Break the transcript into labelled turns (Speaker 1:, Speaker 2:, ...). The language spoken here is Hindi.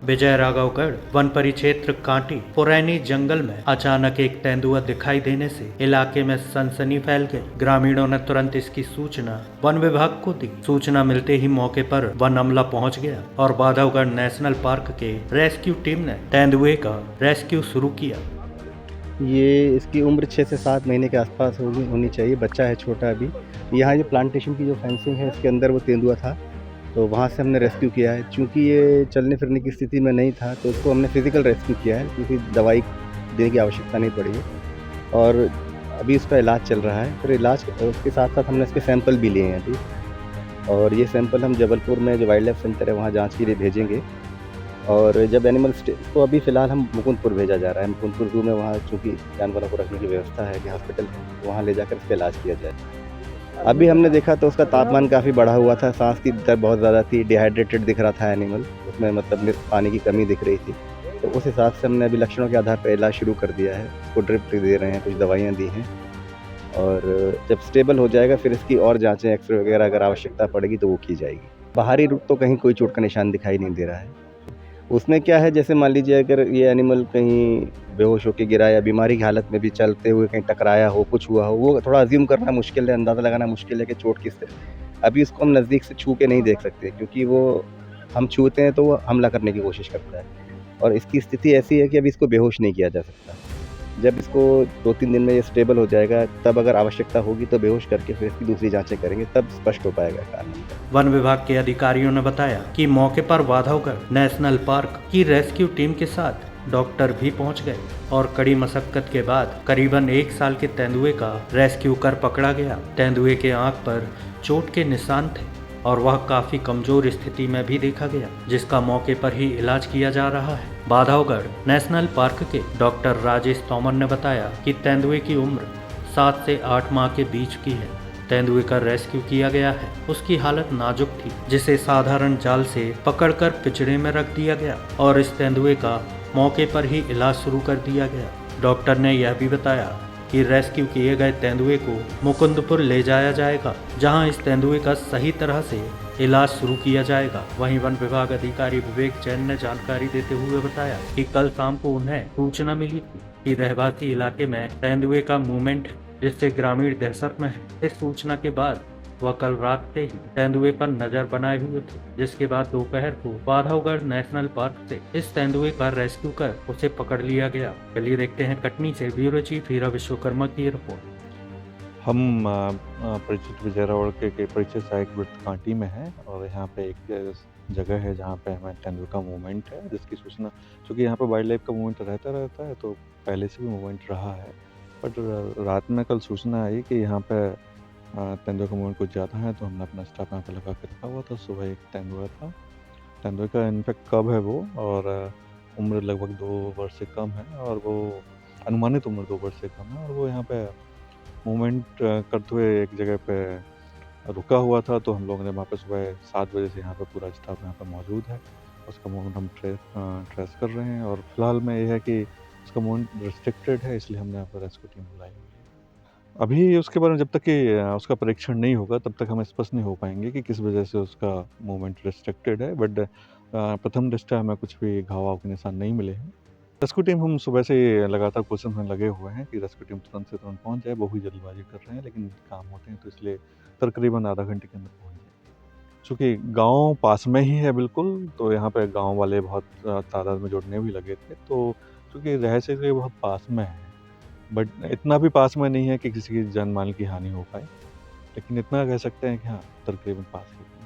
Speaker 1: विजय राघवगढ़ वन परिक्षेत्र कांटी पुरैनी जंगल में अचानक एक तेंदुआ दिखाई देने से इलाके में सनसनी फैल गई। ग्रामीणों ने तुरंत इसकी सूचना वन विभाग को दी। सूचना मिलते ही मौके पर वन अमला पहुंच गया और बांधवगढ़ नेशनल पार्क के रेस्क्यू टीम ने तेंदुए का रेस्क्यू शुरू किया।
Speaker 2: ये इसकी उम्र 6 से 7 महीने के आसपास होनी चाहिए। बच्चा है छोटा अभी। यहाँ ये प्लांटेशन की जो फेंसिंग है इसके अंदर वो तेंदुआ था, तो वहाँ से हमने रेस्क्यू किया है। चूँकि ये चलने फिरने की स्थिति में नहीं था तो इसको हमने फिज़िकल रेस्क्यू किया है, क्योंकि दवाई देने की आवश्यकता नहीं पड़ी है और अभी इसका इलाज चल रहा है। फिर इलाज उसके साथ-साथ हमने इसके सैंपल भी लिए हैं अभी, और ये सैंपल हम जबलपुर में जो वाइल्ड लाइफ सेंटर है वहाँ जाँच के लिए भेजेंगे। और जब एनिमल तो अभी फ़िलहाल हम मुकुंदपुर भेजा जा रहा है। मुकुंदपुर ज़ू में वहाँ चूँकि जानवरों को रखने की व्यवस्था है कि हॉस्पिटल है, वहाँ ले जाकर इसका इलाज किया जाए। अभी हमने देखा तो उसका तापमान काफ़ी बढ़ा हुआ था, साँस की दर बहुत ज़्यादा थी, डिहाइड्रेटेड दिख रहा था एनिमल, उसमें मतलब पानी की कमी दिख रही थी। तो उस हिसाब से हमने अभी लक्षणों के आधार पर इलाज शुरू कर दिया है। उसको ड्रिप दे रहे हैं, कुछ दवाइयाँ दी हैं, और जब स्टेबल हो जाएगा फिर इसकी और जाँचें, एक्स-रे वगैरह अगर आवश्यकता पड़ेगी तो वो की जाएगी। बाहरी रूप तो कहीं कोई चोट का निशान दिखाई नहीं दे रहा है। उसमें क्या है, जैसे मान लीजिए अगर ये एनिमल कहीं बेहोश होके गिरा या बीमारी की हालत में भी चलते हुए कहीं टकराया हो, कुछ हुआ हो, वो थोड़ा अज़्यूम करना मुश्किल है, अंदाज़ा लगाना मुश्किल है कि चोट किस तरह। अभी उसको हम नज़दीक से छू के नहीं देख सकते, क्योंकि वो हम छूते हैं तो वो हमला करने की कोशिश करता है, और इसकी स्थिति ऐसी है कि अभी इसको बेहोश नहीं किया जा सकता। जब इसको 2-3 दिन में ये स्टेबल हो जाएगा, तब अगर आवश्यकता होगी तो बेहोश करके फिर इसकी दूसरी जाँचें करेंगे, तब स्पष्ट हो पाएगा कारण।
Speaker 1: वन विभाग के अधिकारियों ने बताया कि मौके पर बांधवगढ़ नेशनल पार्क की रेस्क्यू टीम के साथ डॉक्टर भी पहुंच गए और कड़ी मशक्कत के बाद करीबन 1 साल के तेंदुए का रेस्क्यू कर पकड़ा गया। तेंदुए के आंख पर चोट के निशान थे और वह काफी कमजोर स्थिति में भी देखा गया, जिसका मौके पर ही इलाज किया जा रहा है। बांधवगढ़ नेशनल पार्क के डॉक्टर राजेश तोमर ने बताया कि तेंदुए की उम्र 7 से 8 माह के बीच की है। तेंदुए का रेस्क्यू किया गया है। उसकी हालत नाजुक थी, जिसे साधारण जाल से पकड़कर पिंजरे में रख दिया गया और इस तेंदुए का मौके पर ही इलाज शुरू कर दिया गया। डॉक्टर ने यह भी बताया कि रेस्क्यू किए गए तेंदुए को मुकुंदपुर ले जाया जाएगा, जहां इस तेंदुए का सही तरह से इलाज शुरू किया जाएगा। वहीं वन विभाग अधिकारी विवेक जैन ने जानकारी देते हुए बताया कि कल शाम को उन्हें सूचना मिली थी कि रहवासी इलाके में तेंदुए का मूवमेंट है, जिससे ग्रामीण दहशत में है। इस सूचना के बाद वह कल रात से ही तेंदुए पर नजर बनाए हुए थे, जिसके बाद दोपहर को बांधवगढ़ नेशनल पार्क से इस तेंदुए का रेस्क्यू कर उसे पकड़ लिया गया। चलिए देखते हैं कटनी से ब्यूरो चीफ हीरा विश्वकर्मा की रिपोर्ट।
Speaker 3: हम परिचित विजय राघवगढ़ के परिचित सहायक वृत्त कांटी में हैं, और यहाँ पे एक जगह है जहाँ पे हमें तेंदुए का मूवमेंट है, जिसकी सूचना, चूँकि यहाँ पे वाइल्ड लाइफ का मूवमेंट रहता है तो पहले से भी मूवमेंट रहा है, बट रात में कल सूचना आई कि यहाँ पे तेंदुए का मूवमेंट कुछ ज़्यादा है, तो हमने अपना स्टाफ यहाँ पे लगा के रखा हुआ था। सुबह एक तेंदुआ था, तेंदुए का इनफैक्ट कब है वो, और उम्र लगभग 2 वर्ष से कम है, और वो अनुमानित उम्र 2 वर्ष से कम है, और वो यहाँ पे मूवमेंट करते हुए एक जगह पे रुका हुआ था। तो हम लोगों ने वहाँ पे सुबह 7 बजे से यहाँ पे पूरा स्टाफ यहाँ पे मौजूद है। उसका मूवमेंट हम ट्रेस कर रहे हैं, और फिलहाल में ये है कि उसका मूवमेंट रिस्ट्रिक्टेड है, इसलिए हमने यहाँ पर रेस्क्यू टीम बुलाई हुई है। अभी उसके बारे में जब तक कि उसका परीक्षण नहीं होगा तब तक हम स्पष्ट नहीं हो पाएंगे कि किस वजह से उसका मूवमेंट रिस्ट्रिक्टेड है, बट प्रथम दृष्टया हमें कुछ भी घाव के निशान नहीं मिले हैं। रेस्क्यू टीम हम सुबह से लगातार कोशिश में लगे हुए हैं कि रेस्क्यू टीम तुरंत से तुरंत पहुंच जाए। बहुत ही जल्दबाजी कर रहे हैं, लेकिन काम होते हैं तो इसलिए तकरीबन आधा घंटे के अंदर पहुंच जाए। चूँकि गांव पास में ही है बिल्कुल, तो यहाँ पे गांव वाले बहुत तादाद में जुड़ने भी लगे थे। तो चूँकि रहस्य के बहुत पास में है, बट इतना भी पास में नहीं है कि किसी की जान माल की हानि हो पाए, लेकिन इतना कह सकते हैं कि हाँ, तकरीबन पास ही है।